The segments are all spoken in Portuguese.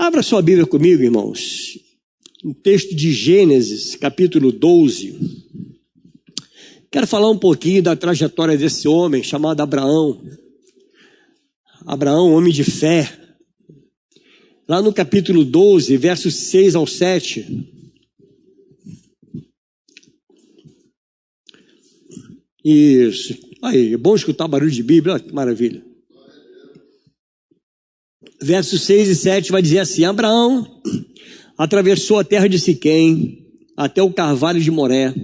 Abra sua Bíblia comigo, irmãos. No texto de Gênesis, capítulo 12. Quero falar um pouquinho da trajetória desse homem chamado Abraão. Abraão, homem de fé. Lá no capítulo 12, versos 6 ao 7. Isso. Aí, é bom escutar barulho de Bíblia, olha que maravilha. Versos 6 e 7 vai dizer assim: Abraão atravessou a terra de Siquém até o carvalho de Moré.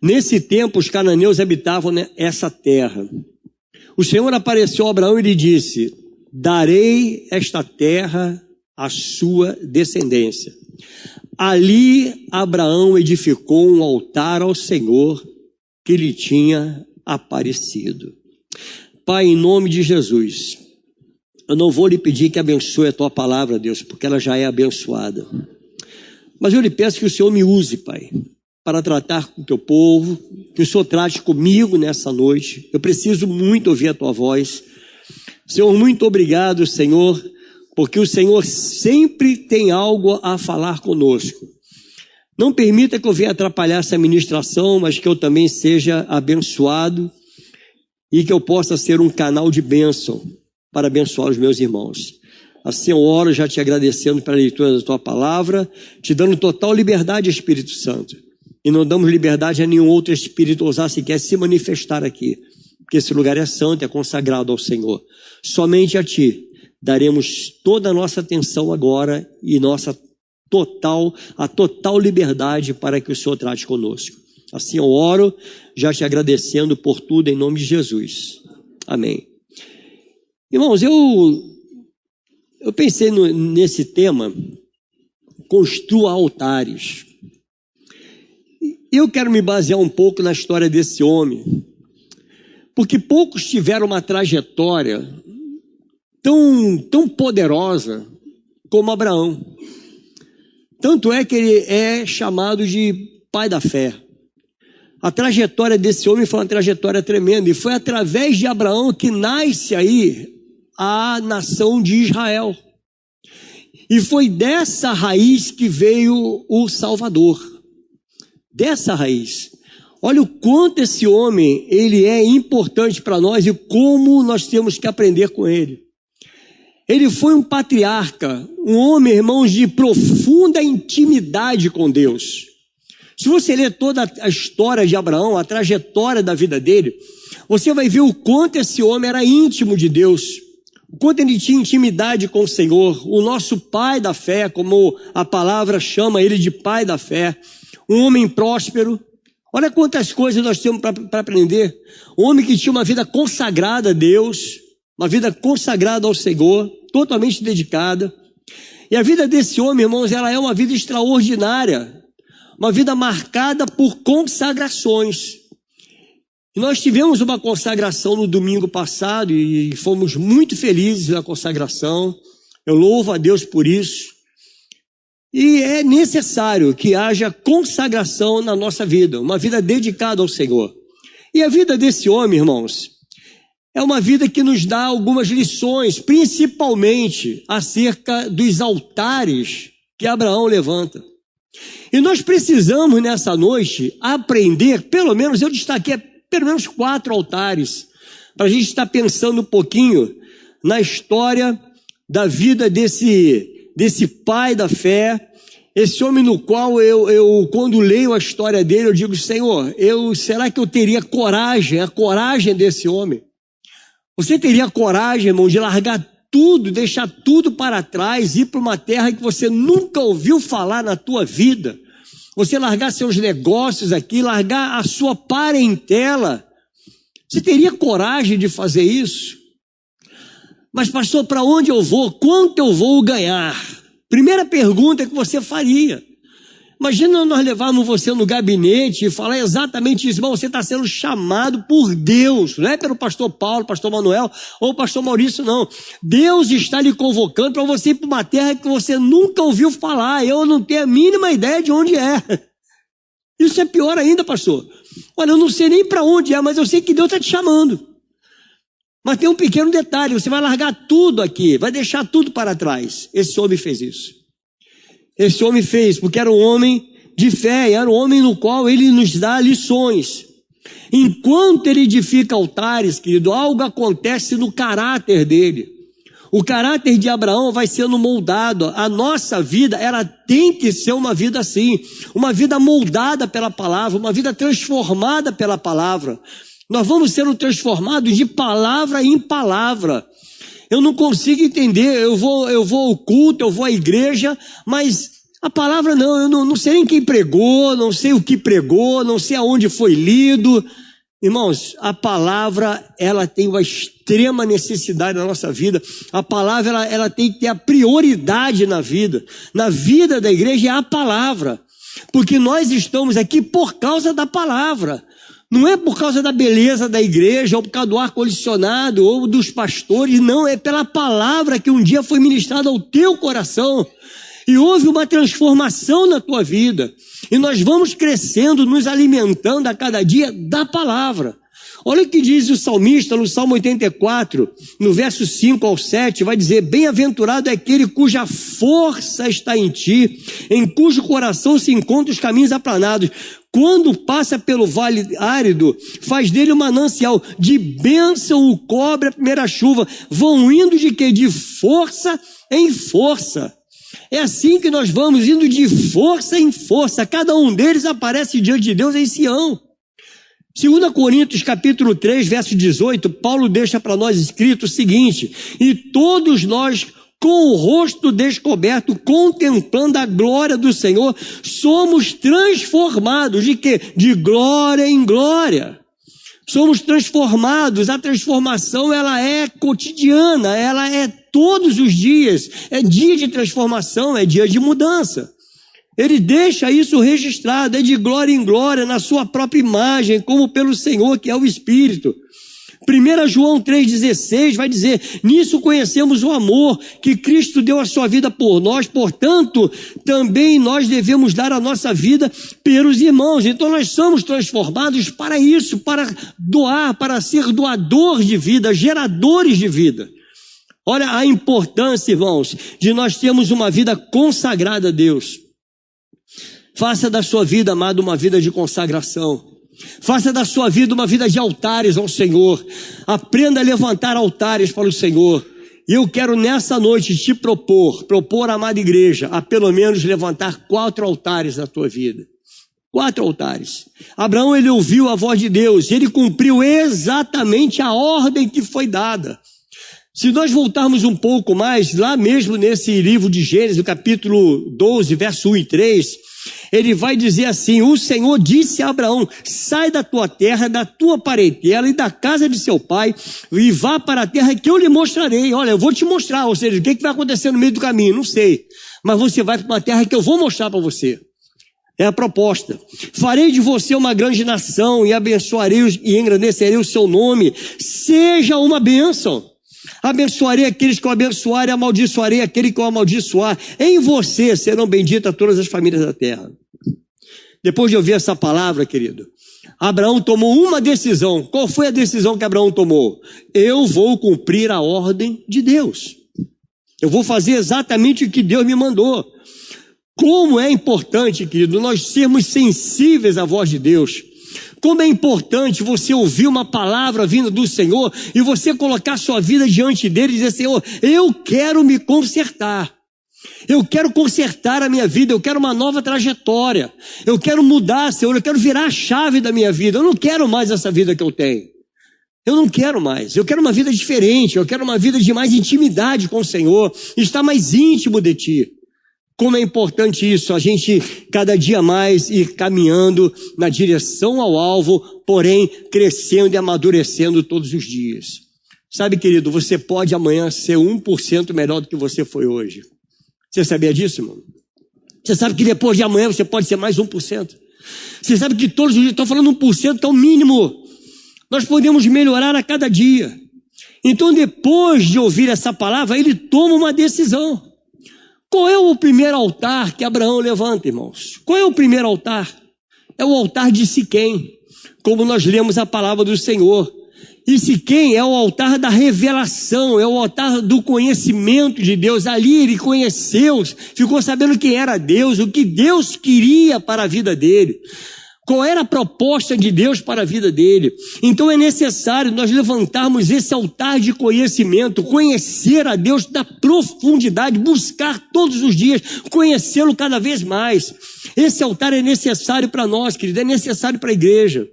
Nesse tempo os cananeus habitavam essa terra. O Senhor apareceu a Abraão e lhe disse: darei esta terra à sua descendência. Ali Abraão edificou um altar ao Senhor que lhe tinha aparecido. Pai, em nome de Jesus, eu não vou lhe pedir que abençoe a tua palavra, Deus, porque ela já é abençoada. Mas eu lhe peço que o Senhor me use, Pai, para tratar com o teu povo, que o Senhor trate comigo nessa noite. Eu preciso muito ouvir a tua voz. Senhor, muito obrigado, Senhor, porque o Senhor sempre tem algo a falar conosco. Não permita que eu venha atrapalhar essa ministração, mas que eu também seja abençoado e que eu possa ser um canal de bênção para abençoar os meus irmãos. Assim eu oro já te agradecendo pela leitura da tua palavra, te dando total liberdade, Espírito Santo. E não damos liberdade a nenhum outro espírito ousar sequer se manifestar aqui, porque esse lugar é santo, é consagrado ao Senhor. Somente a ti daremos toda a nossa atenção agora e a total liberdade para que o Senhor trate conosco. Assim eu oro, já te agradecendo por tudo em nome de Jesus. Amém. Irmãos, eu pensei nesse tema, construa altares. Eu quero me basear um pouco na história desse homem, porque poucos tiveram uma trajetória tão poderosa como Abraão. Tanto é que ele é chamado de pai da fé. A trajetória desse homem foi uma trajetória tremenda, e foi através de Abraão que nasce aí a nação de Israel. E foi dessa raiz que veio o Salvador. Dessa raiz. Olha o quanto esse homem, ele é importante para nós e como nós temos que aprender com ele. Ele foi um patriarca, um homem, irmãos, de profunda intimidade com Deus. Se você ler toda a história de Abraão, a trajetória da vida dele, você vai ver o quanto esse homem era íntimo de Deus, o quanto ele tinha intimidade com o Senhor, o nosso pai da fé, como a palavra chama ele de pai da fé, um homem próspero. Olha quantas coisas nós temos para aprender. Um homem que tinha uma vida consagrada a Deus, uma vida consagrada ao Senhor, totalmente dedicada. E a vida desse homem, irmãos, ela é uma vida extraordinária, uma vida marcada por consagrações. E nós tivemos uma consagração no domingo passado e fomos muito felizes na consagração. Eu louvo a Deus por isso. E é necessário que haja consagração na nossa vida, uma vida dedicada ao Senhor. E a vida desse homem, irmãos, é uma vida que nos dá algumas lições, principalmente acerca dos altares que Abraão levanta. E nós precisamos nessa noite aprender, pelo menos eu destaquei pelo menos 4 altares, para a gente estar pensando um pouquinho na história da vida desse pai da fé, esse homem no qual eu quando leio a história dele, eu digo: Senhor, será que eu teria coragem, a coragem desse homem? Você teria coragem, irmão, de largar tudo, deixar tudo para trás, ir para uma terra que você nunca ouviu falar na tua vida? Você largar seus negócios aqui, largar a sua parentela? Você teria coragem de fazer isso? Mas pastor, para onde eu vou? Quanto eu vou ganhar? Primeira pergunta que você faria. Imagina nós levarmos você no gabinete e falar exatamente isso: irmão, você está sendo chamado por Deus, não é pelo pastor Paulo, pastor Manuel ou pastor Maurício, não. Deus está lhe convocando para você ir para uma terra que você nunca ouviu falar. Eu não tenho a mínima ideia de onde é. Isso é pior ainda, pastor. Olha, eu não sei nem para onde é, mas eu sei que Deus está te chamando. Mas tem um pequeno detalhe, você vai largar tudo aqui, vai deixar tudo para trás. Esse homem fez isso. Esse homem fez, porque era um homem de fé, era um homem no qual ele nos dá lições. Enquanto ele edifica altares, querido, algo acontece no caráter dele. O caráter de Abraão vai sendo moldado. A nossa vida, ela tem que ser uma vida assim, uma vida moldada pela palavra, uma vida transformada pela palavra. Nós vamos sendo transformados de palavra em palavra. Eu não consigo entender, eu vou ao culto, eu vou à igreja, mas a palavra eu não sei nem quem pregou, não sei o que pregou, não sei aonde foi lido. Irmãos, a palavra, ela tem uma extrema necessidade na nossa vida. A palavra, ela tem que ter a prioridade na vida. Na vida da igreja é a palavra. Porque nós estamos aqui por causa da palavra. Não é por causa da beleza da igreja, ou por causa do ar-condicionado, ou dos pastores, não, é pela palavra que um dia foi ministrada ao teu coração, e houve uma transformação na tua vida, e nós vamos crescendo, nos alimentando a cada dia da palavra. Olha o que diz o salmista no Salmo 84, no verso 5 ao 7, vai dizer: bem-aventurado é aquele cuja força está em ti, em cujo coração se encontram os caminhos aplanados. Quando passa pelo vale árido, faz dele um manancial, de bênção o cobre a primeira chuva. Vão indo de quê? De força em força. É assim que nós vamos indo de força em força. Cada um deles aparece diante de Deus em Sião. 2 Coríntios capítulo 3, verso 18, Paulo deixa para nós escrito o seguinte: e todos nós, com o rosto descoberto, contemplando a glória do Senhor, somos transformados de quê? De glória em glória. Somos transformados. A transformação, ela é cotidiana, ela é todos os dias. É dia de transformação, é dia de mudança. Ele deixa isso registrado, é de glória em glória, na sua própria imagem, como pelo Senhor, que é o Espírito. 1 João 3,16 vai dizer: nisso conhecemos o amor, que Cristo deu a sua vida por nós, portanto, também nós devemos dar a nossa vida pelos irmãos. Então nós somos transformados para isso, para doar, para ser doadores de vida, geradores de vida. Olha a importância, irmãos, de nós termos uma vida consagrada a Deus. Faça da sua vida, amado, uma vida de consagração. Faça da sua vida uma vida de altares ao Senhor. Aprenda a levantar altares para o Senhor. E eu quero nessa noite te propor, amada igreja, a pelo menos levantar 4 altares na tua vida. 4 altares. Abraão, ele ouviu a voz de Deus, ele cumpriu exatamente a ordem que foi dada. Se nós voltarmos um pouco mais, lá mesmo nesse livro de Gênesis, no capítulo 12, verso 1 e 3, ele vai dizer assim: o Senhor disse a Abraão: sai da tua terra, da tua parentela e da casa de seu pai, e vá para a terra que eu lhe mostrarei. Olha, eu vou te mostrar, ou seja, o que vai acontecer no meio do caminho, não sei, mas você vai para uma terra que eu vou mostrar para você. É a proposta. Farei de você uma grande nação, e abençoarei e engrandecerei o seu nome. Seja uma bênção. Abençoarei aqueles que eu abençoar e amaldiçoarei aquele que eu amaldiçoar. Em você serão benditas todas as famílias da terra. Depois de ouvir essa palavra, querido, Abraão tomou uma decisão. Qual foi a decisão que Abraão tomou? Eu vou cumprir a ordem de Deus. Eu vou fazer exatamente o que Deus me mandou. Como é importante, querido, nós sermos sensíveis à voz de Deus. Como é importante você ouvir uma palavra vinda do Senhor e você colocar sua vida diante dele e dizer: Senhor, eu quero me consertar. Eu quero consertar a minha vida, eu quero uma nova trajetória. Eu quero mudar, Senhor, eu quero virar a chave da minha vida. Eu não quero mais essa vida que eu tenho. Eu não quero mais. Eu quero uma vida diferente, eu quero uma vida de mais intimidade com o Senhor, estar mais íntimo de Ti. Como é importante isso, a gente cada dia mais ir caminhando na direção ao alvo, porém crescendo e amadurecendo todos os dias. Sabe, querido, você pode amanhã ser 1% melhor do que você foi hoje. Você sabia disso, irmão? Você sabe que depois de amanhã você pode ser mais 1%. Você sabe que todos os dias, estou falando 1%, é o mínimo. Nós podemos melhorar a cada dia. Então, depois de ouvir essa palavra, ele toma uma decisão. Qual é o primeiro altar que Abraão levanta, irmãos? Qual é o primeiro altar? É o altar de Siquém, como nós lemos a palavra do Senhor. E Siquém é o altar da revelação, é o altar do conhecimento de Deus. Ali ele conheceu, ficou sabendo quem era Deus, o que Deus queria para a vida dele. Qual era a proposta de Deus para a vida dele? Então é necessário nós levantarmos esse altar de conhecimento, conhecer a Deus da profundidade, buscar todos os dias, conhecê-lo cada vez mais. Esse altar é necessário para nós, querido, é necessário para a igreja.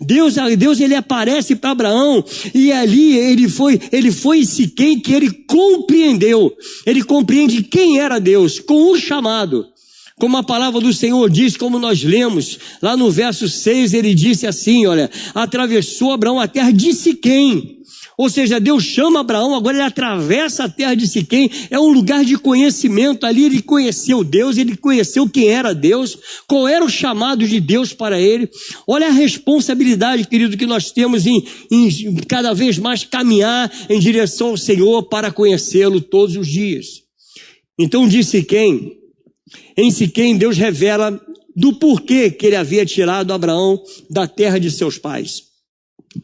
Deus ele aparece para Abraão e ali ele foi em Siquém que ele compreendeu. Ele compreende quem era Deus com um chamado. Como a palavra do Senhor diz, como nós lemos, lá no verso 6, ele disse assim, olha, atravessou Abraão a terra de Siquém. Ou seja, Deus chama Abraão, agora ele atravessa a terra de Siquém, é um lugar de conhecimento, ali ele conheceu Deus, ele conheceu quem era Deus, qual era o chamado de Deus para ele. Olha a responsabilidade, querido, que nós temos em cada vez mais caminhar em direção ao Senhor para conhecê-lo todos os dias. Então em Siquém Deus revela do porquê que ele havia tirado Abraão da terra de seus pais.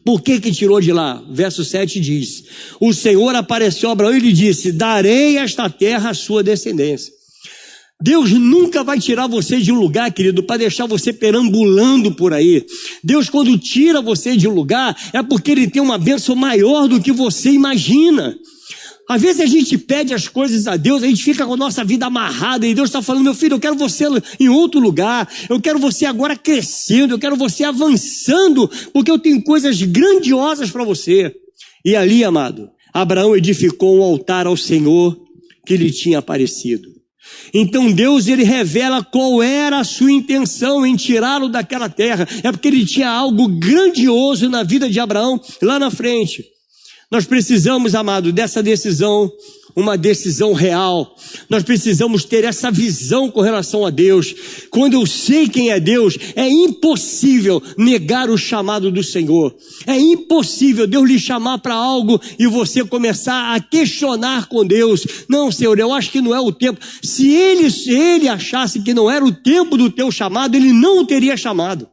Por que tirou de lá? Verso 7 diz, o Senhor apareceu a Abraão e lhe disse, darei esta terra à sua descendência. Deus nunca vai tirar você de um lugar, querido, para deixar você perambulando por aí. Deus, quando tira você de um lugar, é porque ele tem uma bênção maior do que você imagina. Às vezes a gente pede as coisas a Deus, a gente fica com a nossa vida amarrada e Deus está falando, meu filho, eu quero você em outro lugar, eu quero você agora crescendo, eu quero você avançando, porque eu tenho coisas grandiosas para você. E ali, amado, Abraão edificou um altar ao Senhor que lhe tinha aparecido. Então Deus, ele revela qual era a sua intenção em tirá-lo daquela terra. É porque ele tinha algo grandioso na vida de Abraão lá na frente. Nós precisamos, amado, dessa decisão, uma decisão real. Nós precisamos ter essa visão com relação a Deus. Quando eu sei quem é Deus, é impossível negar o chamado do Senhor. É impossível Deus lhe chamar para algo e você começar a questionar com Deus. Não, Senhor, eu acho que não é o tempo. Se ele achasse que não era o tempo do teu chamado, ele não o teria chamado.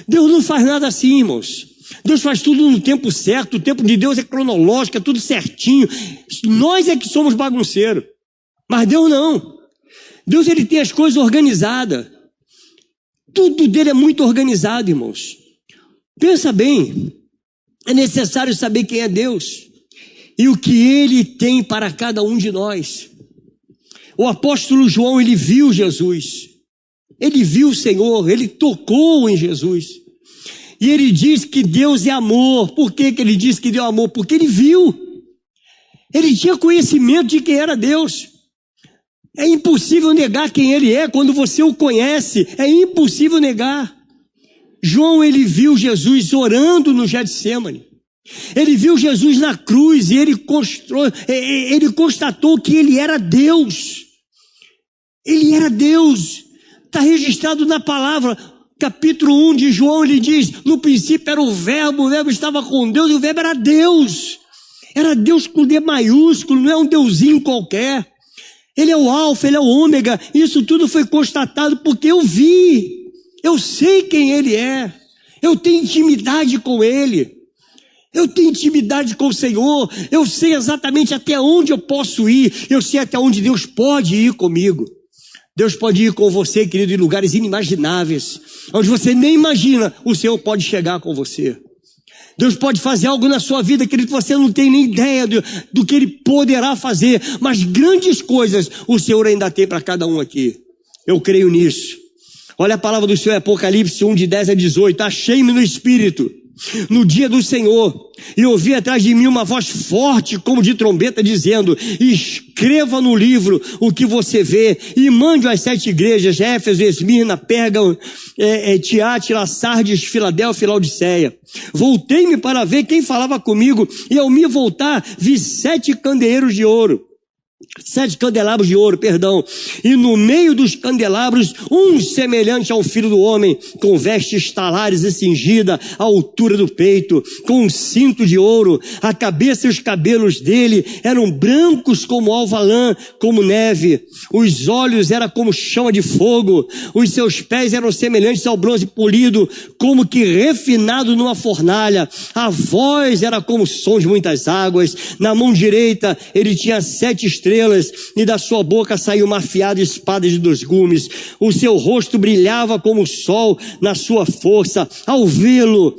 Deus não faz nada assim, irmãos. Deus faz tudo no tempo certo, o tempo de Deus é cronológico, é tudo certinho. Nós é que somos bagunceiros, mas Deus não. Deus, ele tem as coisas organizadas. Tudo dele é muito organizado, irmãos. Pensa bem, é necessário saber quem é Deus e o que ele tem para cada um de nós. O apóstolo João, ele viu Jesus, ele viu o Senhor, ele tocou em Jesus. E ele diz que Deus é amor. Por que ele diz que Deus é amor? Porque ele viu. Ele tinha conhecimento de quem era Deus. É impossível negar quem ele é quando você o conhece. É impossível negar. João, ele viu Jesus orando no Getsêmani. Ele viu Jesus na cruz e ele constatou que ele era Deus. Ele era Deus. Está registrado na palavra. Capítulo 1 de João, ele diz, no princípio era o verbo estava com Deus, e o verbo era Deus. Era Deus com D maiúsculo, não é um deusinho qualquer. Ele é o alfa, ele é o ômega. Isso tudo foi constatado porque eu vi. Eu sei quem ele é. Eu tenho intimidade com ele. Eu tenho intimidade com o Senhor. Eu sei exatamente até onde eu posso ir. Eu sei até onde Deus pode ir comigo. Deus pode ir com você, querido, em lugares inimagináveis, onde você nem imagina, o Senhor pode chegar com você. Deus pode fazer algo na sua vida, querido, que você não tem nem ideia do que Ele poderá fazer, mas grandes coisas o Senhor ainda tem para cada um aqui. Eu creio nisso. Olha a palavra do Senhor, Apocalipse 1, de 10 a 18. Achei-me no Espírito, no dia do Senhor, e ouvi atrás de mim uma voz forte como de trombeta dizendo, escreva no livro o que você vê e mande às 7 igrejas, Éfeso, Esmirna, Pérgamo, Tiátira, Sardes, Filadélfia e Laodiceia. Voltei-me para ver quem falava comigo e ao me voltar vi 7 candeeiros de ouro. 7 candelabros de ouro, e no meio dos candelabros, um semelhante ao Filho do Homem, com vestes talares e cingida à altura do peito, com um cinto de ouro. A cabeça e os cabelos dele eram brancos como alva-lã, como neve. Os olhos eram como chama de fogo. Os seus pés eram semelhantes ao bronze polido, como que refinado numa fornalha. A voz era como o som de muitas águas. Na mão direita ele tinha 7 estrelas, e da sua boca saiu uma afiada espada de 2 gumes. O seu rosto brilhava como o sol na sua força. Ao vê-lo,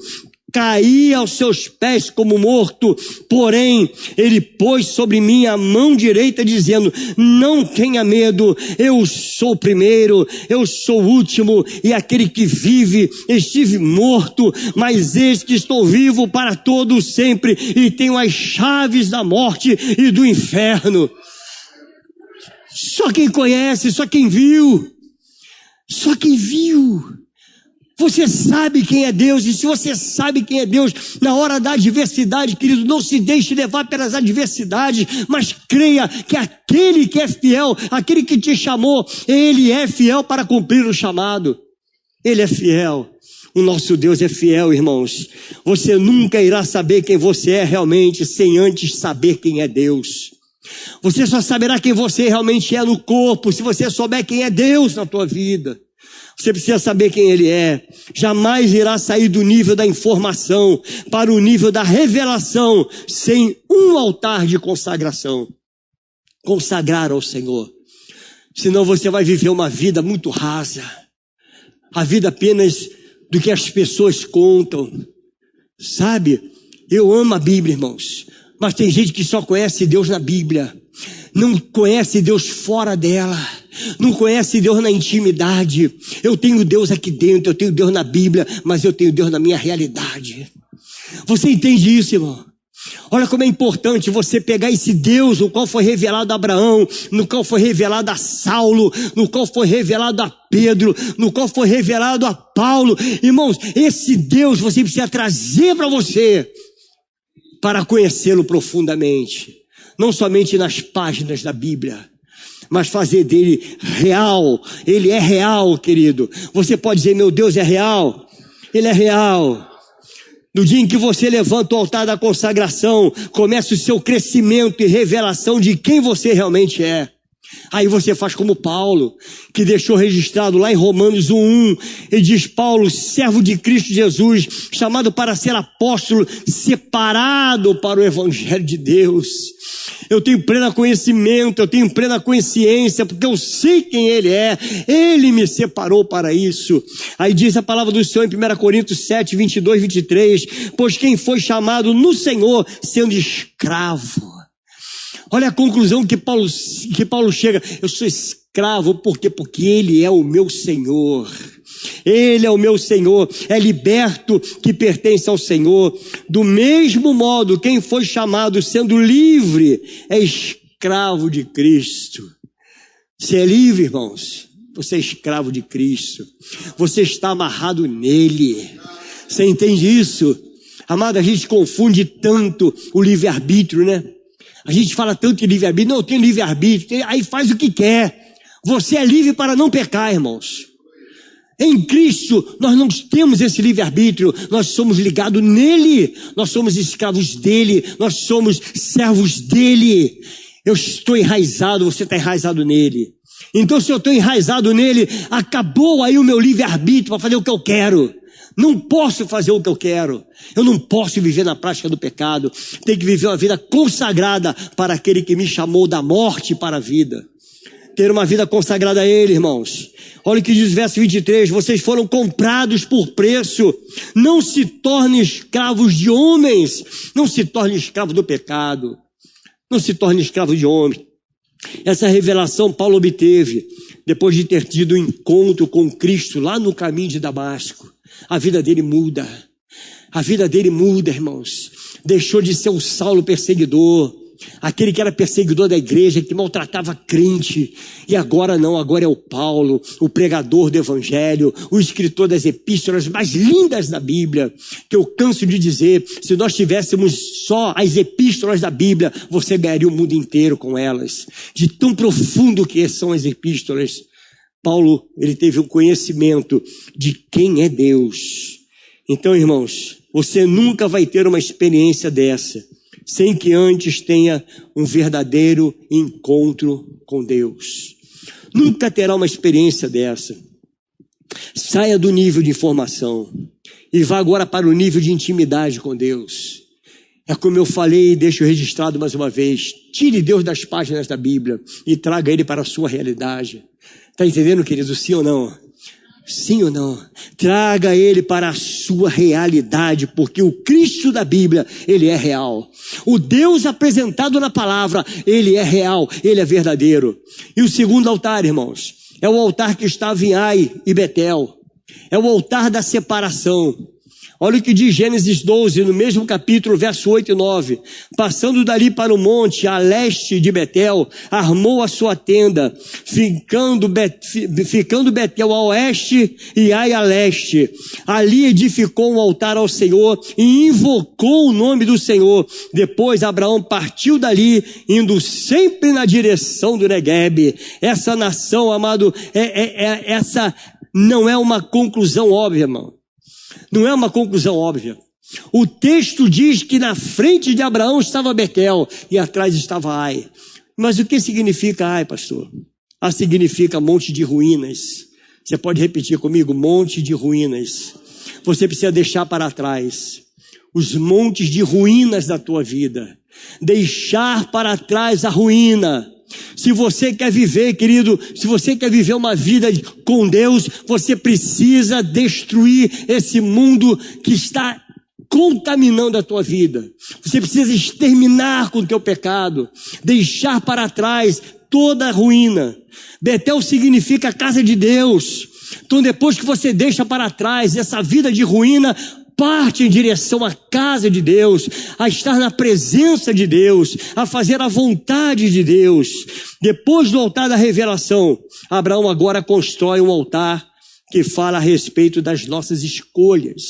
caía aos seus pés como morto. Porém, ele pôs sobre mim a mão direita, dizendo: não tenha medo, eu sou o primeiro, eu sou o último e aquele que vive. Estive morto, mas eis que estou vivo para todo sempre, e tenho as chaves da morte e do inferno. Só quem conhece, só quem viu. Só quem viu. Você sabe quem é Deus, e se você sabe quem é Deus, na hora da adversidade, querido, não se deixe levar pelas adversidades, mas creia que aquele que é fiel, aquele que te chamou, ele é fiel para cumprir o chamado. Ele é fiel. O nosso Deus é fiel, irmãos. Você nunca irá saber quem você é realmente sem antes saber quem é Deus. Você só saberá quem você realmente é no corpo se você souber quem é Deus na tua vida. Você precisa saber quem Ele é. Jamais irá sair do nível da informação para o nível da revelação sem um altar de consagração. Consagrar ao Senhor. Senão você vai viver uma vida muito rasa. A vida apenas do que as pessoas contam. Sabe? Eu amo a Bíblia, irmãos. Mas tem gente que só conhece Deus na Bíblia. Não conhece Deus fora dela. Não conhece Deus na intimidade. Eu tenho Deus aqui dentro, eu tenho Deus na Bíblia, mas eu tenho Deus na minha realidade. Você entende isso, irmão? Olha como é importante você pegar esse Deus, no qual foi revelado a Abraão, no qual foi revelado a Saulo, no qual foi revelado a Pedro, no qual foi revelado a Paulo. Irmãos, esse Deus você precisa trazer para você, para conhecê-lo profundamente. Não somente nas páginas da Bíblia, mas fazer dele real. Ele é real, querido. Você pode dizer: meu Deus é real. Ele é real. No dia em que você levanta o altar da consagração, começa o seu crescimento e revelação de quem você realmente é. Aí você faz como Paulo, que deixou registrado lá em Romanos 1:1, ele diz: Paulo, servo de Cristo Jesus, chamado para ser apóstolo, separado para o Evangelho de Deus. Eu tenho pleno conhecimento, eu tenho plena consciência, porque eu sei quem Ele é. Ele me separou para isso. Aí diz a palavra do Senhor em 1 Coríntios 7, 22, 23, pois quem foi chamado no Senhor, sendo escravo. Olha a conclusão que Paulo chega: eu sou escravo, por quê? Porque Ele é o meu Senhor. Ele é o meu Senhor, é liberto que pertence ao Senhor. Do mesmo modo, quem foi chamado sendo livre é escravo de Cristo. Você é livre, irmãos? Você é escravo de Cristo. Você está amarrado nele. Você entende isso? Amado, a gente confunde tanto o livre-arbítrio, né? A gente fala tanto de livre-arbítrio. Não, eu tenho livre-arbítrio. Aí faz o que quer. Você é livre para não pecar, irmãos. Em Cristo, nós não temos esse livre-arbítrio. Nós somos ligados nele. Nós somos escravos dele. Nós somos servos dele. Eu estou enraizado, você está enraizado nele. Então, se eu estou enraizado nele, acabou aí o meu livre-arbítrio para fazer o que eu quero. Não posso fazer o que eu quero. Eu não posso viver na prática do pecado. Tenho que viver uma vida consagrada para aquele que me chamou da morte para a vida. Ter uma vida consagrada a Ele, irmãos. Olha o que diz o verso 23. Vocês foram comprados por preço. Não se tornem escravos de homens. Não se tornem escravos do pecado. Não se tornem escravos de homens. Essa revelação Paulo obteve depois de ter tido um encontro com Cristo lá no caminho de Damasco. A vida dele muda. A vida dele muda, irmãos. Deixou de ser um Saulo perseguidor. aquele que era perseguidor da igreja, que maltratava crente, e agora não, agora é o Paulo, o pregador do evangelho, o escritor das epístolas mais lindas da Bíblia, que eu canso de dizer, se nós tivéssemos só as epístolas da Bíblia, você ganharia o mundo inteiro com elas, de tão profundo que são as epístolas. Paulo, ele teve um conhecimento de quem é Deus. Então, irmãos, você nunca vai ter uma experiência dessa, sem que antes tenha um verdadeiro encontro com Deus. Nunca terá uma experiência dessa. Saia do nível de informação e vá agora para o nível de intimidade com Deus. É como eu falei e deixo registrado mais uma vez. Tire Deus das páginas da Bíblia e traga Ele para a sua realidade. Está entendendo, querido? Sim ou não? Sim ou não? Traga Ele para a sua realidade, porque o Cristo da Bíblia, Ele é real. O Deus apresentado na palavra, Ele é real, Ele é verdadeiro. E o segundo altar, irmãos, é o altar que estava em Ai e Betel. É o altar da separação. Olha o que diz Gênesis 12, no mesmo capítulo, verso 8 e 9. Passando dali para o monte, a leste de Betel, armou a sua tenda, ficando Betel a oeste e Ai a leste. Ali edificou um altar ao Senhor e invocou o nome do Senhor. Depois Abraão partiu dali, indo sempre na direção do Neguebe. Essa nação, amado, essa não é uma conclusão óbvia, irmão. Não é uma conclusão óbvia. O texto diz que na frente de Abraão estava Betel e atrás estava Ai. Mas o que significa Ai, pastor? Ai significa monte de ruínas. Você pode repetir comigo? Monte de ruínas. Você precisa deixar para trás os montes de ruínas da tua vida. Deixar para trás a ruína. Se você quer viver, querido, se você quer viver uma vida com Deus, você precisa destruir esse mundo que está contaminando a tua vida. Você precisa exterminar com o teu pecado, deixar para trás toda a ruína. Betel significa casa de Deus. Então depois que você deixa para trás essa vida de ruína, parte em direção à casa de Deus, a estar na presença de Deus, a fazer a vontade de Deus. Depois do altar da revelação, Abraão agora constrói um altar que fala a respeito das nossas escolhas.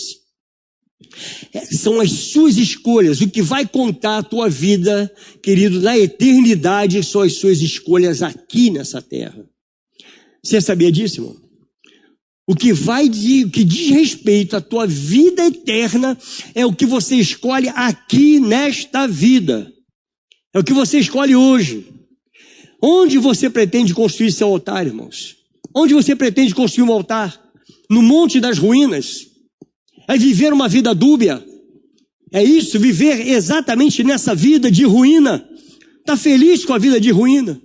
São as suas escolhas. O que vai contar a tua vida, querido, na eternidade, são as suas escolhas aqui nessa terra. Você sabia disso, irmão? O que diz respeito à tua vida eterna é o que você escolhe aqui nesta vida. É o que você escolhe hoje. Onde você pretende construir seu altar, irmãos? Onde você pretende construir um altar? No Monte das Ruínas? É viver uma vida dúbia? É isso, viver exatamente nessa vida de ruína? Está feliz com a vida de ruína?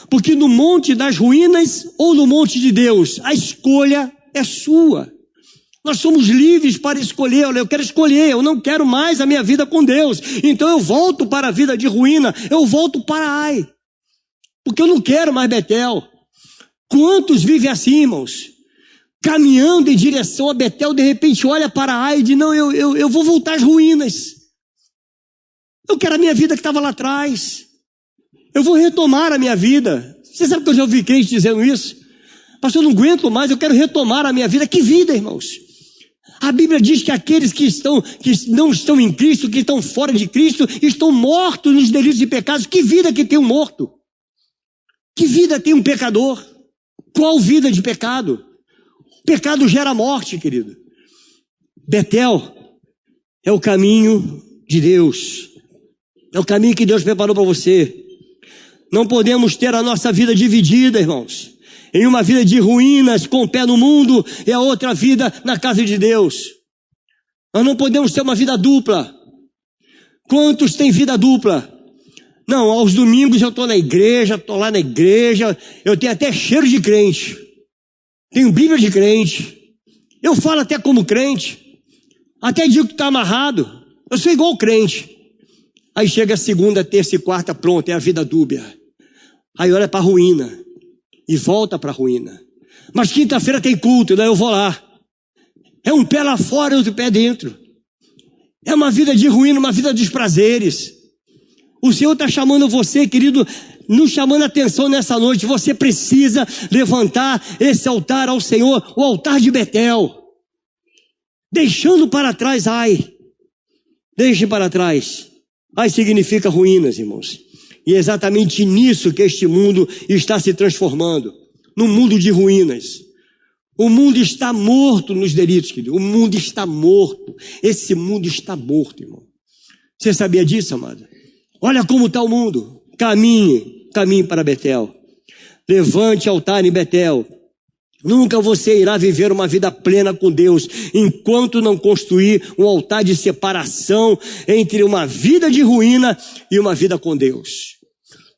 Porque no Monte das Ruínas ou no Monte de Deus, a escolha é sua. Nós somos livres para escolher. Eu quero escolher, eu não quero mais a minha vida com Deus. Então eu volto para a vida de ruína, eu volto para Ai. Porque eu não quero mais Betel. Quantos vivem assim, irmãos? Caminhando em direção a Betel, de repente olha para Ai e diz, não, eu vou voltar às ruínas. Eu quero a minha vida que estava lá atrás. Eu vou retomar a minha vida. Você sabe que eu já ouvi crente dizendo isso? Pastor, eu não aguento mais, eu quero retomar a minha vida. Que vida, irmãos? A Bíblia diz que aqueles que não estão em Cristo, que estão fora de Cristo, estão mortos nos delitos e pecados. Que vida que tem um morto? Que vida tem um pecador? Qual vida de pecado? Pecado gera morte, querido. Betel é o caminho de Deus. É o caminho que Deus preparou para você. Não podemos ter a nossa vida dividida, irmãos. Em uma vida de ruínas, com o pé no mundo, e a outra vida na casa de Deus. Nós não podemos ter uma vida dupla. Quantos têm vida dupla? Não, aos domingos eu estou na igreja, estou lá na igreja, eu tenho até cheiro de crente. Tenho Bíblia de crente. Eu falo até como crente. Até digo que está amarrado. Eu sou igual crente. Aí chega a segunda, terça e quarta, pronto, é a vida dúbia. Aí olha para a ruína. E volta para a ruína. Mas quinta-feira tem culto, daí eu vou lá. É um pé lá fora e outro pé dentro. É uma vida de ruína, uma vida dos prazeres. O Senhor está chamando você, querido, nos chamando a atenção nessa noite. Você precisa levantar esse altar ao Senhor, o altar de Betel. Deixando para trás Ai. Deixe para trás. Ai significa ruínas, irmãos. E é exatamente nisso que este mundo está se transformando. Num mundo de ruínas. O mundo está morto nos delitos, querido. O mundo está morto. Esse mundo está morto, irmão. Você sabia disso, amado? Olha como está o mundo. Caminhe para Betel. Levante altar em Betel. Nunca você irá viver uma vida plena com Deus enquanto não construir um altar de separação entre uma vida de ruína e uma vida com Deus.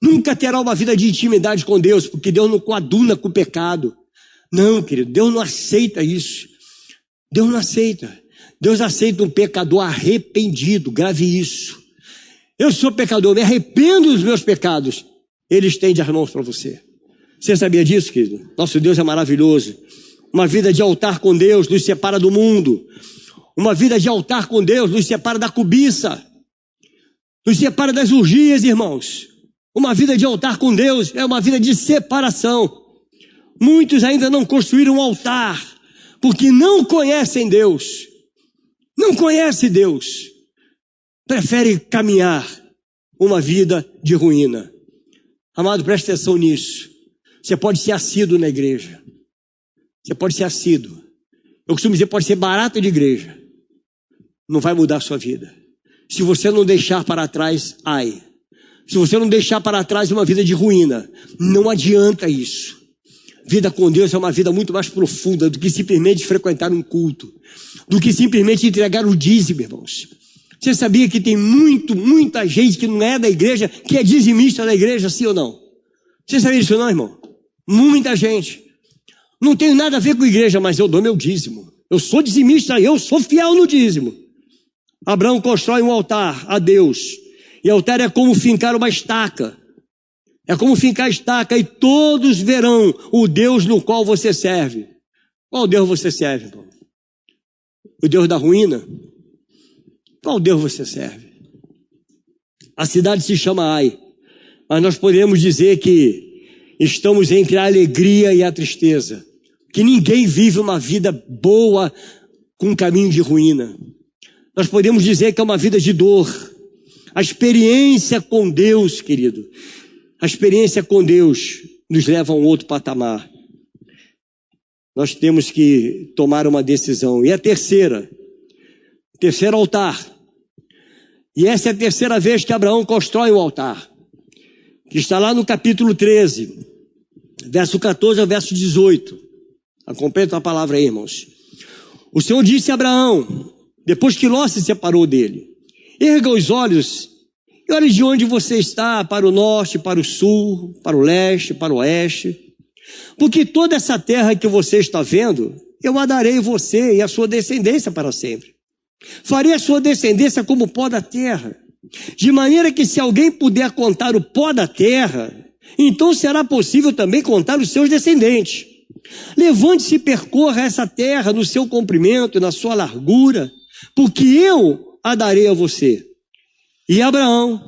Nunca terá uma vida de intimidade com Deus, porque Deus não coaduna com o pecado. Não, querido, Deus não aceita isso. Deus não aceita. Deus aceita um pecador arrependido, grave isso. Eu sou pecador, me arrependo dos meus pecados. Ele estende as mãos para você. Você sabia disso, querido? Nosso Deus é maravilhoso. Uma vida de altar com Deus nos separa do mundo. Uma vida de altar com Deus nos separa da cobiça. Nos separa das orgias, irmãos. Uma vida de altar com Deus é uma vida de separação. Muitos ainda não construíram um altar, porque não conhecem Deus. Não conhece Deus. Prefere caminhar uma vida de ruína. Amado, preste atenção nisso. Você pode ser assíduo na igreja. Você pode ser assíduo. Eu costumo dizer, pode ser barata de igreja. Não vai mudar a sua vida. Se você não deixar para trás, Ai. Se você não deixar para trás uma vida de ruína, não adianta isso. Vida com Deus é uma vida muito mais profunda do que simplesmente frequentar um culto. Do que simplesmente entregar o dízimo, irmãos. Você sabia que tem muita gente que não é da igreja, que é dizimista da igreja, sim ou não? Você sabia disso não, irmão? Muita gente. Não tenho nada a ver com a igreja, mas eu dou meu dízimo. Eu sou dizimista, eu sou fiel no dízimo. Abraão constrói um altar a Deus. E altar é como fincar uma estaca. É como fincar a estaca e todos verão o Deus no qual você serve. Qual Deus você serve, irmão? O Deus da ruína? Qual Deus você serve? A cidade se chama Ai. Mas nós podemos dizer que estamos entre a alegria e a tristeza. Que ninguém vive uma vida boa com um caminho de ruína. Nós podemos dizer que é uma vida de dor. A experiência com Deus, querido, a experiência com Deus nos leva a um outro patamar. Nós temos que tomar uma decisão. E a terceiro altar. E essa é a terceira vez que Abraão constrói um altar. Que está lá no capítulo 13, verso 14 ao verso 18. Acompanhe a palavra aí, irmãos. O Senhor disse a Abraão, depois que Ló se separou dele: erga os olhos e olhe de onde você está, para o norte, para o sul, para o leste, para o oeste. Porque toda essa terra que você está vendo, eu a darei você e a sua descendência para sempre. Farei a sua descendência como o pó da terra, de maneira que se alguém puder contar o pó da terra, então será possível também contar os seus descendentes. Levante-se e percorra essa terra no seu comprimento e na sua largura, porque eu a darei a você. E Abraão,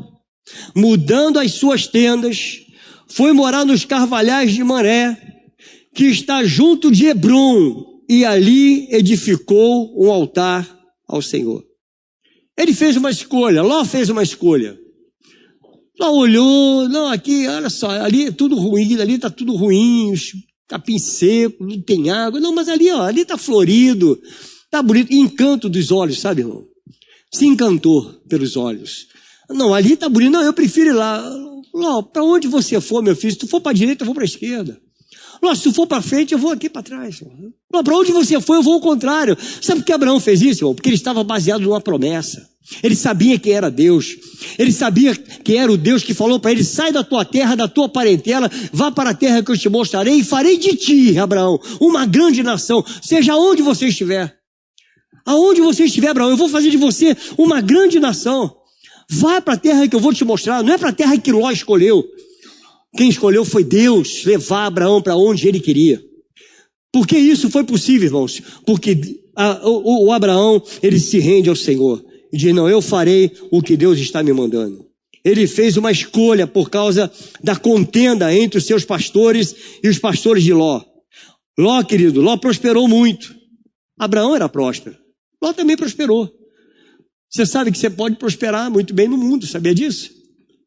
mudando as suas tendas, foi morar nos carvalhais de Mamré, que está junto de Hebrom, e ali edificou um altar ao Senhor. Ele fez uma escolha, Ló fez uma escolha. Ló olhou, não, aqui, olha só, ali é tudo ruim, ali está tudo ruim, capim seco, não tem água. Não, mas ali, ó, ali está florido, está bonito, encanto dos olhos, sabe, irmão? Se encantou pelos olhos. Não, ali está bonito, não, eu prefiro ir lá. Ló, para onde você for, meu filho, se tu for para a direita, eu vou para a esquerda. Ló, se tu for para frente, eu vou aqui para trás. Ló, para onde você for, eu vou ao contrário. Sabe por que Abraão fez isso, irmão? Porque ele estava baseado numa promessa. Ele sabia que era Deus. Ele sabia que era o Deus que falou para ele: sai da tua terra, da tua parentela, vá para a terra que eu te mostrarei e farei de ti, Abraão, uma grande nação, seja onde você estiver. Aonde você estiver, Abraão, eu vou fazer de você uma grande nação. Vá para a terra que eu vou te mostrar. Não é para a terra que Ló escolheu. Quem escolheu foi Deus levar Abraão para onde ele queria. Por que isso foi possível, irmãos? Porque o Abraão, ele se rende ao Senhor. E diz: não, eu farei o que Deus está me mandando. ele fez uma escolha por causa da contenda entre os seus pastores e os pastores de Ló. Ló, querido, Ló prosperou muito. Abraão era próspero. Ló também prosperou. Você sabe que você pode prosperar muito bem no mundo, sabia disso?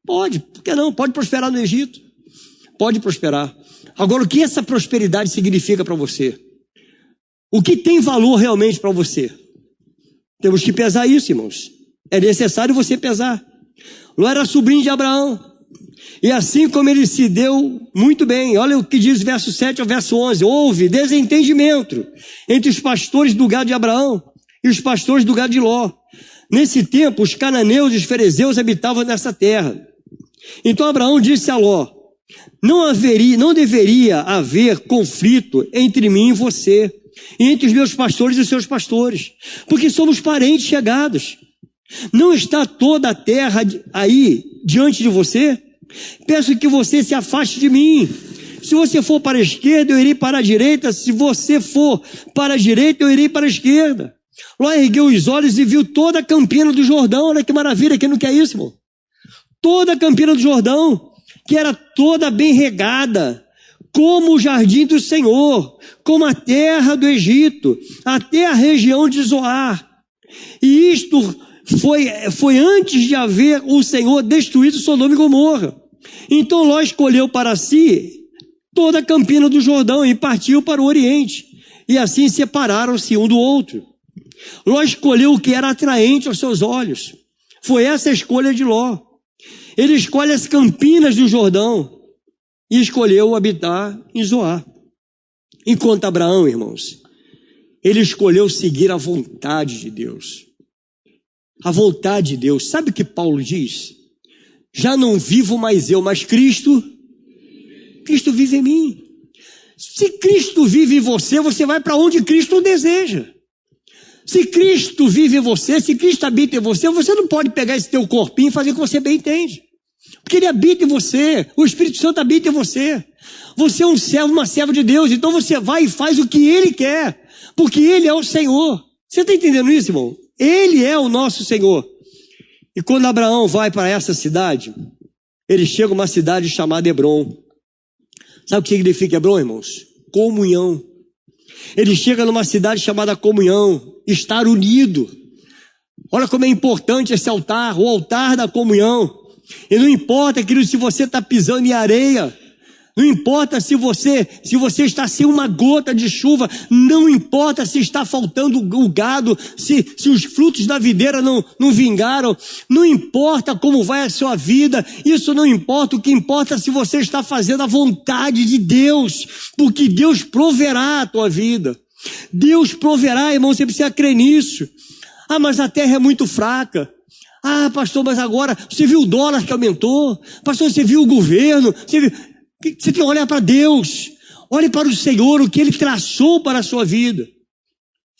Pode, por que não? Pode prosperar no Egito. Pode prosperar. Agora, o que essa prosperidade significa para você? O que tem valor realmente para você? Temos que pesar isso, irmãos. É necessário você pesar. Ló era sobrinho de Abraão. E assim como ele se deu muito bem, olha o que diz o verso 7 ao verso 11. Houve desentendimento entre os pastores do gado de Abraão e os pastores do gado de Ló. Nesse tempo, os cananeus e os ferezeus habitavam nessa terra. Então Abraão disse a Ló: não deveria haver conflito entre mim e você, e entre os meus pastores e os seus pastores, porque somos parentes chegados. Não está toda a terra aí diante de você? Peço que você se afaste de mim. Se você for para a esquerda, eu irei para a direita. Se você for para a direita, eu irei para a esquerda. Ló ergueu os olhos e viu toda a campina do Jordão. Olha que maravilha, quem não quer isso, irmão? Toda a campina do Jordão, que era toda bem regada, como o jardim do Senhor, como a terra do Egito, até a região de Zoar. E isto foi antes de haver o Senhor destruído Sodoma e Gomorra. Então Ló escolheu para si toda a campina do Jordão e partiu para o Oriente. E assim separaram-se um do outro. Ló escolheu o que era atraente aos seus olhos. Foi essa a escolha de Ló. Ele escolhe as campinas do Jordão e escolheu habitar em Zoar. Enquanto Abraão, irmãos, ele escolheu seguir a vontade de Deus. A vontade de Deus. Sabe o que Paulo diz? Já não vivo mais eu, mas Cristo vive em mim. Se Cristo vive em você, você vai para onde Cristo deseja. Se Cristo vive em você, se Cristo habita em você, você não pode pegar esse teu corpinho e fazer o que você bem entende. Porque Ele habita em você, o Espírito Santo habita em você. Você é um servo, uma serva de Deus, então você vai e faz o que Ele quer, porque Ele é o Senhor. Você está entendendo isso, irmão? Ele é o nosso Senhor. E quando Abraão vai para essa cidade, ele chega a uma cidade chamada Hebrom. Sabe o que significa Hebrom, irmãos? Comunhão. Ele chega numa cidade chamada Comunhão, estar unido. Olha como é importante esse altar, o altar da comunhão. E não importa, querido, se você está pisando em areia, não importa se você está sem uma gota de chuva, não importa se está faltando o gado, se os frutos da videira não vingaram, não importa como vai a sua vida, isso não importa, o que importa é se você está fazendo a vontade de Deus, porque Deus proverá a tua vida. Deus proverá, irmão, você precisa crer nisso. Ah, mas a terra é muito fraca. Ah, pastor, mas agora você viu o dólar que aumentou? Pastor, você viu o governo? Você tem que olhar para Deus. Olhe para o Senhor, o que Ele traçou para a sua vida.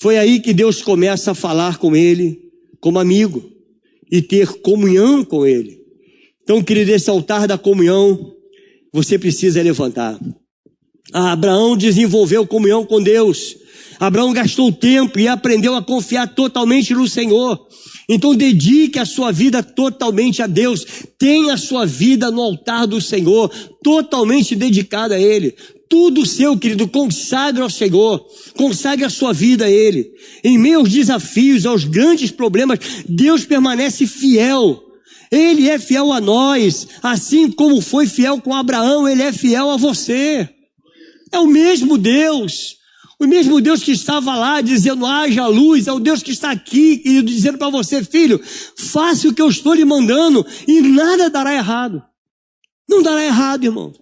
Foi aí que Deus começa a falar com ele como amigo e ter comunhão com ele. Então, querido, esse altar da comunhão, você precisa levantar. Abraão desenvolveu comunhão com Deus. Abraão gastou tempo e aprendeu a confiar totalmente no Senhor. Então dedique a sua vida totalmente a Deus. Tenha a sua vida no altar do Senhor, totalmente dedicada a Ele. Tudo seu, querido, consagre ao Senhor. Consagre a sua vida a Ele. Em meio aos desafios, aos grandes problemas, Deus permanece fiel. Ele é fiel a nós. Assim como foi fiel com Abraão, Ele é fiel a você. É o mesmo Deus. O mesmo Deus que estava lá dizendo, haja luz, é o Deus que está aqui, querido, dizendo para você, filho, faça o que eu estou lhe mandando e nada dará errado. Não dará errado, irmão.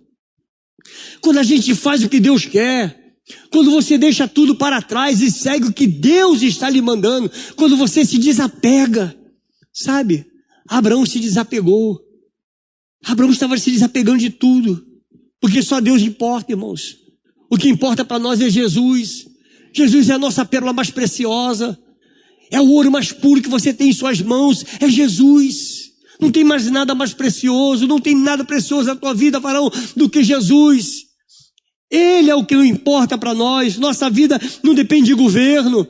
Quando a gente faz o que Deus quer, quando você deixa tudo para trás e segue o que Deus está lhe mandando, quando você se desapega, sabe? Abraão se desapegou. Abraão estava se desapegando de tudo, porque só Deus importa, irmãos. O que importa para nós é Jesus. Jesus é a nossa pérola mais preciosa. É o ouro mais puro que você tem em suas mãos. É Jesus. Não tem mais nada mais precioso. Não tem nada precioso na tua vida, varão, do que Jesus. Ele é o que importa para nós. Nossa vida não depende de governo.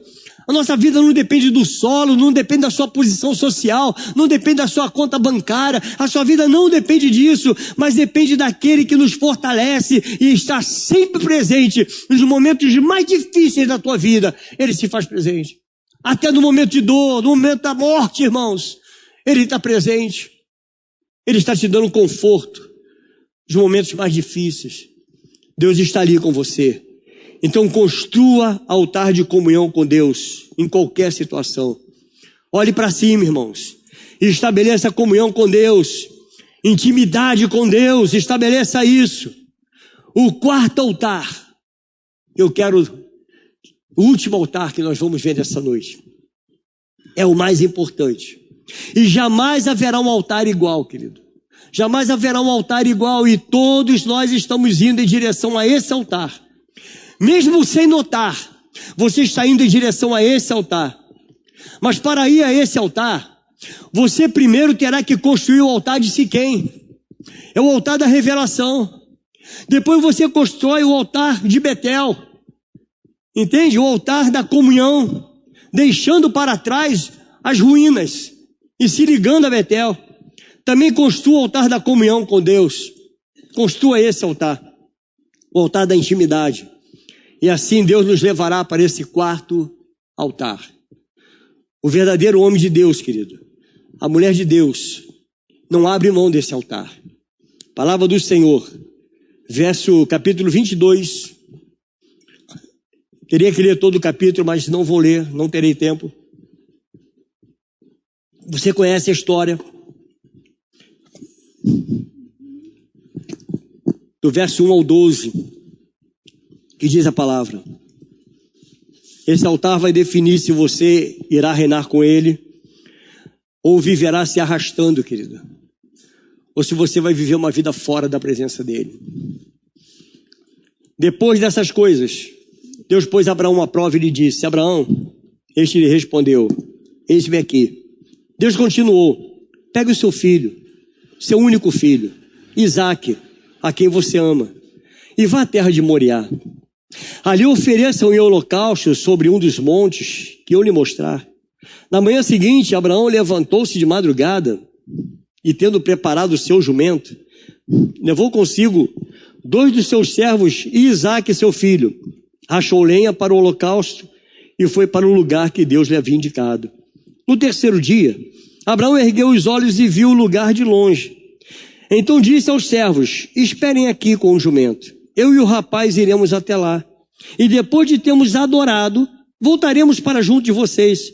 A nossa vida não depende do solo, não depende da sua posição social, não depende da sua conta bancária. A sua vida não depende disso, mas depende daquele que nos fortalece e está sempre presente nos momentos mais difíceis da tua vida. Ele se faz presente. Até no momento de dor, no momento da morte, irmãos, Ele está presente. Ele está te dando conforto nos momentos mais difíceis. Deus está ali com você. Então construa altar de comunhão com Deus em qualquer situação. Olhe para cima, irmãos, e estabeleça comunhão com Deus, intimidade com Deus, estabeleça isso. O quarto altar, o último altar que nós vamos ver nessa noite, é o mais importante. E jamais haverá um altar igual, querido. Jamais haverá um altar igual, e todos nós estamos indo em direção a esse altar. Mesmo sem notar, você está indo em direção a esse altar. Mas para ir a esse altar, você primeiro terá que construir o altar de Siquém. É o altar da revelação. Depois você constrói o altar de Betel. Entende? O altar da comunhão, deixando para trás as ruínas e se ligando a Betel. Também construa o altar da comunhão com Deus. Construa esse altar, o altar da intimidade. E assim Deus nos levará para esse quarto altar. O verdadeiro homem de Deus, querido, a mulher de Deus, não abre mão desse altar. Palavra do Senhor, capítulo 22. Teria que ler todo o capítulo, mas não vou ler, não terei tempo. Você conhece a história. Do verso 1 ao 12. Que diz a palavra: esse altar vai definir se você irá reinar com ele, ou viverá se arrastando, querido, ou se você vai viver uma vida fora da presença dele. Depois dessas coisas, Deus pôs Abraão à prova e lhe disse: Abraão, este lhe respondeu: eis-me aqui. Deus continuou: pegue o seu filho, seu único filho, Isaque, a quem você ama, e vá à terra de Moriá. Ali ofereçam em holocausto sobre um dos montes que eu lhe mostrar. Na manhã seguinte, Abraão levantou-se de madrugada e, tendo preparado o seu jumento, levou consigo 2 dos seus servos e Isaque, seu filho. Rachou lenha para o holocausto e foi para o lugar que Deus lhe havia indicado. No terceiro dia, Abraão ergueu os olhos e viu o lugar de longe. Então disse aos servos: esperem aqui com o jumento. Eu e o rapaz iremos até lá, e depois de termos adorado, voltaremos para junto de vocês.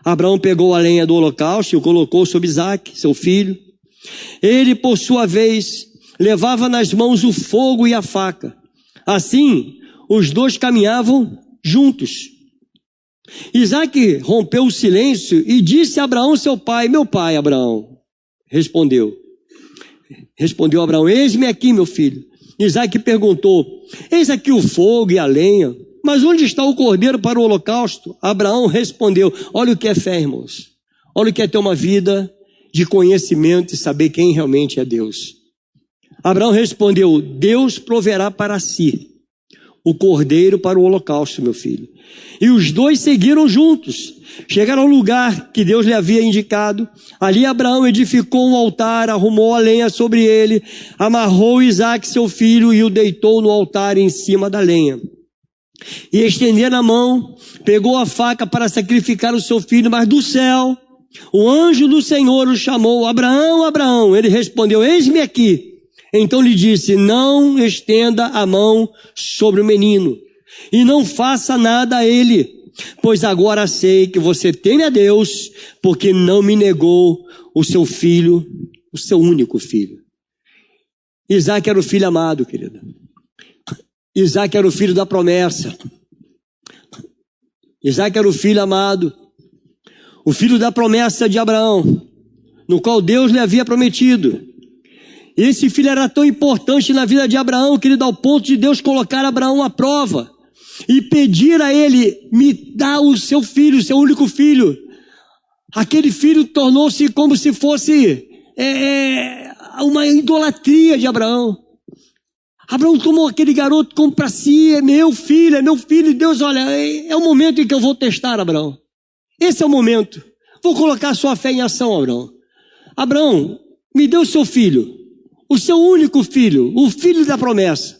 Abraão pegou a lenha do holocausto e o colocou sobre Isaque, seu filho. Ele, por sua vez, levava nas mãos o fogo e a faca. Assim, os dois caminhavam juntos. Isaque rompeu o silêncio e disse a Abraão, seu pai: meu pai, Abraão. Respondeu Abraão: eis-me aqui, meu filho. Isaque perguntou: eis aqui o fogo e a lenha, mas onde está o cordeiro para o holocausto? Abraão respondeu: olha o que é fé, irmãos. Olha o que é ter uma vida de conhecimento e saber quem realmente é Deus. Abraão respondeu: Deus proverá para si o cordeiro para o holocausto, meu filho. E os dois seguiram juntos. Chegaram ao lugar que Deus lhe havia indicado. Ali Abraão edificou um altar, arrumou a lenha sobre ele, amarrou Isaque, seu filho, e o deitou no altar em cima da lenha. E estendendo a mão, pegou a faca para sacrificar o seu filho, mas do céu, o anjo do Senhor o chamou: Abraão, Abraão. Ele respondeu: eis-me aqui. Então lhe disse: não estenda a mão sobre o menino, e não faça nada a ele, pois agora sei que você teme a Deus, porque não me negou o seu filho, o seu único filho. Isaque era o filho amado, querido. Isaque era o filho da promessa. Isaque era o filho amado, o filho da promessa de Abraão, no qual Deus lhe havia prometido. Esse filho era tão importante na vida de Abraão, querido, ao ponto de Deus colocar Abraão à prova e pedir a ele: me dá o seu filho, o seu único filho. Aquele filho tornou-se como se fosse uma idolatria de Abraão. Abraão tomou aquele garoto como para si, é meu filho, e Deus, olha, é o momento em que eu vou testar Abraão. Esse é o momento. Vou colocar sua fé em ação, Abraão. Abraão, me dê o seu filho, o seu único filho, o filho da promessa.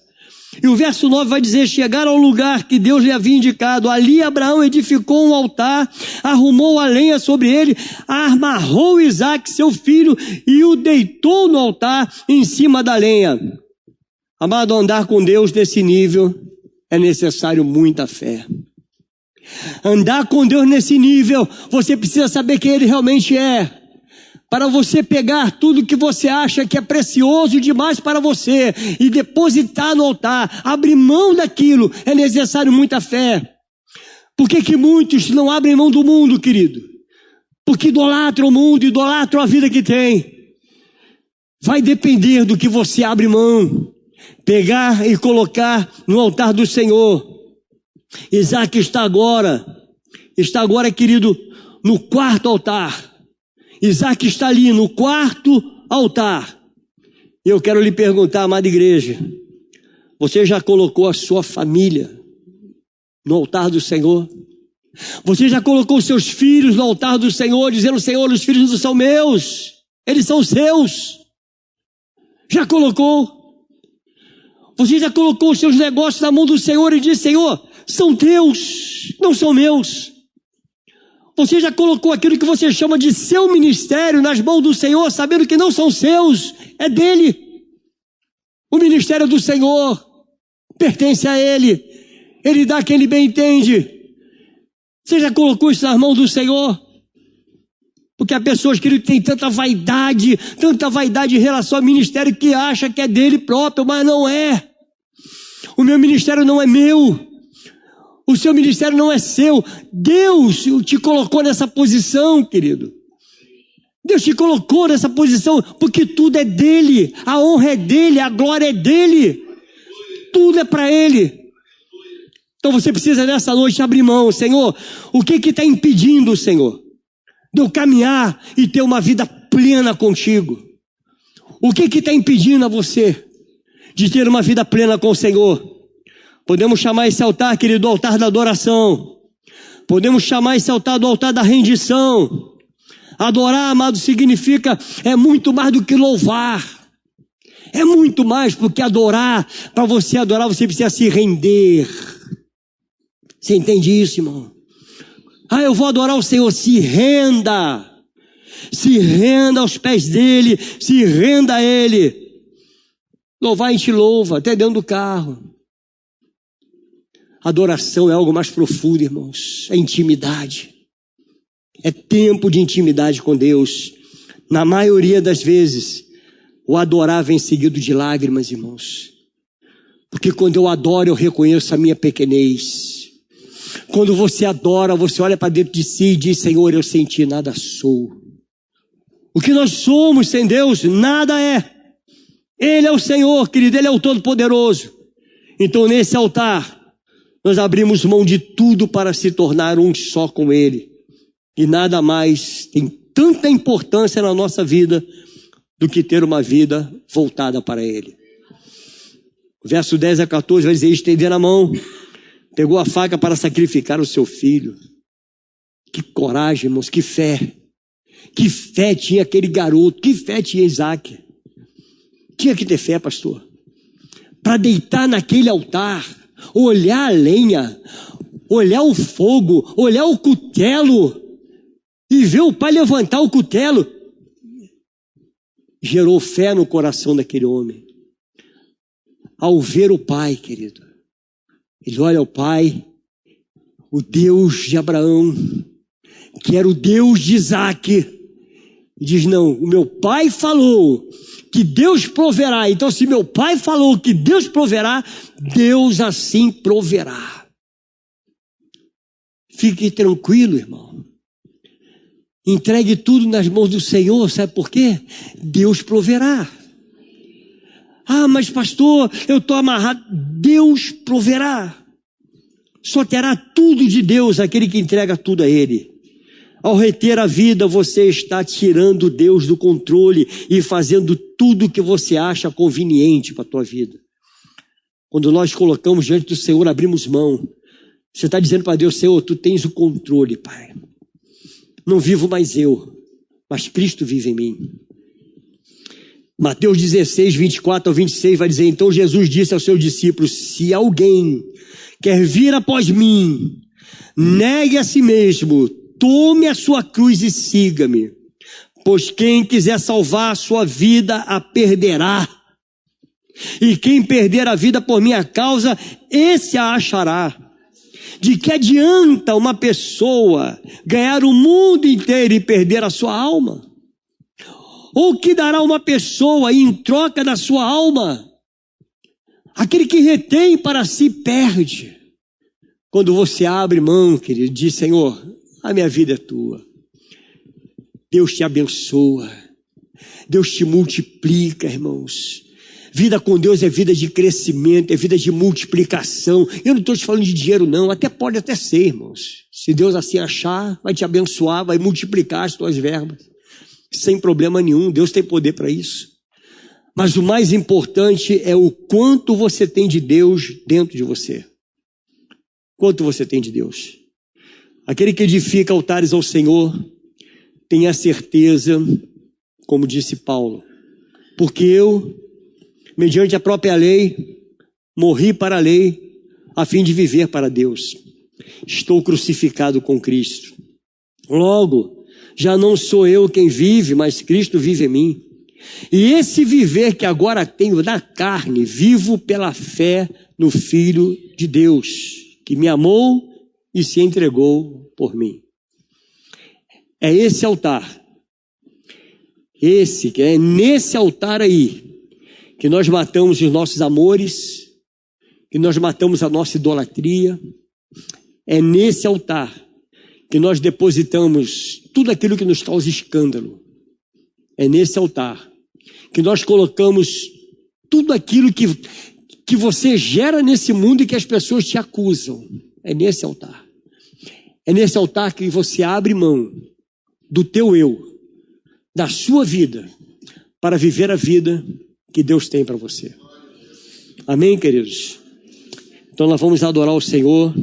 E o verso 9 vai dizer, chegaram ao lugar que Deus lhe havia indicado. Ali Abraão edificou um altar, arrumou a lenha sobre ele, amarrou Isaque, seu filho, e o deitou no altar em cima da lenha. Amado, andar com Deus nesse nível é necessário muita fé. Andar com Deus nesse nível, você precisa saber quem Ele realmente é. Para você pegar tudo que você acha que é precioso demais para você e depositar no altar, abrir mão daquilo, é necessário muita fé. Por que muitos não abrem mão do mundo, querido? Porque idolatram o mundo, idolatram a vida que tem. Vai depender do que você abre mão. Pegar e colocar no altar do Senhor. Isaque está agora, querido, no quarto altar. Isaque está ali no quarto altar. E eu quero lhe perguntar, amada igreja, você já colocou a sua família no altar do Senhor? Você já colocou seus filhos no altar do Senhor, dizendo, Senhor, os filhos não são meus, eles são seus? Já colocou? Você já colocou os seus negócios na mão do Senhor e disse, Senhor, são teus, não são meus? Você já colocou aquilo que você chama de seu ministério nas mãos do Senhor, sabendo que não são seus, é dele. O ministério do Senhor pertence a Ele. Ele dá quem Ele bem entende. Você já colocou isso nas mãos do Senhor? Porque há pessoas que têm tanta vaidade em relação ao ministério que acha que é dele próprio, mas não é. O meu ministério não é meu. O seu ministério não é seu. Deus te colocou nessa posição, querido. Deus te colocou nessa posição porque tudo é dele. A honra é dele, a glória é dele. Tudo é para ele. Então você precisa nessa noite abrir mão. Senhor, o que está impedindo, Senhor, de eu caminhar e ter uma vida plena contigo? O que está impedindo a você de ter uma vida plena com o Senhor? Podemos chamar esse altar, querido, altar da adoração. Podemos chamar esse altar do altar da rendição. Adorar, amado, significa, é muito mais do que louvar. É muito mais, porque adorar, para você adorar, você precisa se render. Você entende isso, irmão? Ah, eu vou adorar o Senhor. Se renda. Se renda aos pés dele. Se renda a ele. Louvar a gente louva, até dentro do carro. Adoração é algo mais profundo, irmãos. É intimidade. É tempo de intimidade com Deus. Na maioria das vezes, o adorar vem seguido de lágrimas, irmãos. Porque quando eu adoro, eu reconheço a minha pequenez. Quando você adora, você olha para dentro de si e diz, Senhor, eu sem ti nada sou. O que nós somos sem Deus, nada é. Ele é o Senhor, querido, Ele é o Todo-Poderoso. Então nesse altar, nós abrimos mão de tudo para se tornar um só com Ele. E nada mais tem tanta importância na nossa vida do que ter uma vida voltada para Ele. O verso 10 a 14 vai dizer, estender a mão, pegou a faca para sacrificar o seu filho. Que coragem, irmãos, que fé. Que fé tinha aquele garoto, que fé tinha Isaque. Tinha que ter fé, pastor. Para deitar naquele altar, olhar a lenha, olhar o fogo, olhar o cutelo e ver o pai levantar o cutelo, gerou fé no coração daquele homem. Ao ver o pai, querido, ele olha o pai, o Deus de Abraão, que era o Deus de Isaque, e diz, não, o meu pai falou que Deus proverá, então se meu pai falou que Deus proverá, Deus assim proverá. Fique tranquilo, irmão. Entregue tudo nas mãos do Senhor, sabe por quê? Deus proverá. Ah, mas pastor, eu estou amarrado. Deus proverá. Só terá tudo de Deus aquele que entrega tudo a Ele. Ao reter a vida, você está tirando Deus do controle e fazendo tudo o que você acha conveniente para a tua vida. Quando nós colocamos diante do Senhor, abrimos mão. Você está dizendo para Deus: Senhor, tu tens o controle, Pai. Não vivo mais eu, mas Cristo vive em mim. Mateus 16, 24 ao 26 vai dizer: então Jesus disse aos seus discípulos: se alguém quer vir após mim, negue a si mesmo, tome a sua cruz e siga-me. Pois quem quiser salvar a sua vida, a perderá. E quem perder a vida por minha causa, esse a achará. De que adianta uma pessoa ganhar o mundo inteiro e perder a sua alma? Ou que dará uma pessoa em troca da sua alma? Aquele que retém para si perde. Quando você abre mão, querido, diz: Senhor, a minha vida é tua. Deus te abençoa. Deus te multiplica, irmãos. Vida com Deus é vida de crescimento, é vida de multiplicação. Eu não estou te falando de dinheiro não, pode até ser, irmãos. Se Deus assim achar, vai te abençoar, vai multiplicar as tuas verbas. Sem problema nenhum, Deus tem poder para isso. Mas o mais importante é o quanto você tem de Deus dentro de você. Quanto você tem de Deus. Aquele que edifica altares ao Senhor, tem a certeza, como disse Paulo, porque eu, mediante a própria lei, morri para a lei, a fim de viver para Deus. Estou crucificado com Cristo. Logo, já não sou eu quem vive, mas Cristo vive em mim. E esse viver que agora tenho na carne, vivo pela fé no Filho de Deus, que me amou e se entregou por mim. É esse altar, é nesse altar aí, que nós matamos os nossos amores, que nós matamos a nossa idolatria. É nesse altar que nós depositamos tudo aquilo que nos causa escândalo. É nesse altar que nós colocamos tudo aquilo que você gera nesse mundo e que as pessoas te acusam. É nesse altar. É nesse altar que você abre mão do teu eu, da sua vida, para viver a vida que Deus tem para você. Amém, queridos? Então nós vamos adorar o Senhor.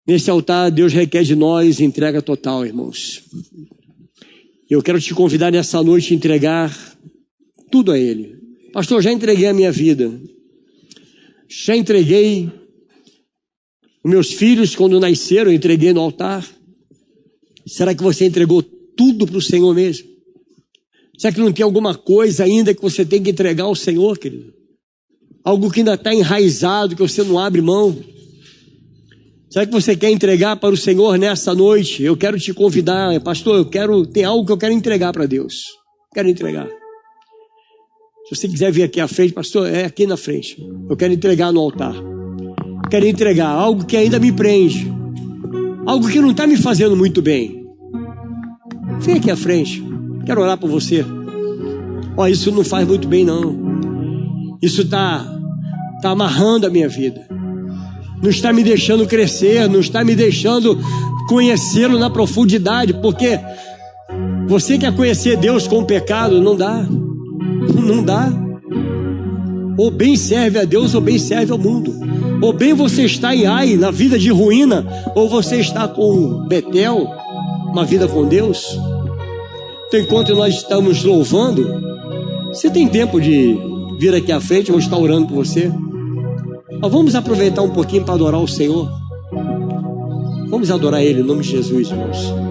Nesse altar, Deus requer de nós entrega total, irmãos. Eu quero te convidar nessa noite a entregar tudo a Ele. Pastor, já entreguei a minha vida. Já entreguei os meus filhos quando nasceram, eu entreguei no altar. Será que você entregou tudo para o Senhor mesmo? Será que não tem alguma coisa ainda que você tem que entregar ao Senhor, querido? Algo que ainda está enraizado, que você não abre mão? Será que você quer entregar para o Senhor nessa noite? Eu quero te convidar, pastor, tem algo que eu quero entregar para Deus. Quero entregar. Se você quiser vir aqui à frente, pastor, é aqui na frente. Eu quero entregar no altar. Quero entregar algo que ainda me prende. Algo que não está me fazendo muito bem. Vem aqui à frente. Quero orar por você. Isso não faz muito bem, não. Isso está amarrando a minha vida. Não está me deixando crescer, não está me deixando conhecê-lo na profundidade, porque você quer conhecer Deus com o pecado, não dá. Não dá. Ou bem serve a Deus, ou bem serve ao mundo. Ou bem você está em Ai, na vida de ruína, ou você está com Betel, uma vida com Deus. Então, enquanto nós estamos louvando, você tem tempo de vir aqui à frente, eu vou estar orando por você. Mas vamos aproveitar um pouquinho para adorar o Senhor. Vamos adorar Ele em nome de Jesus, irmãos.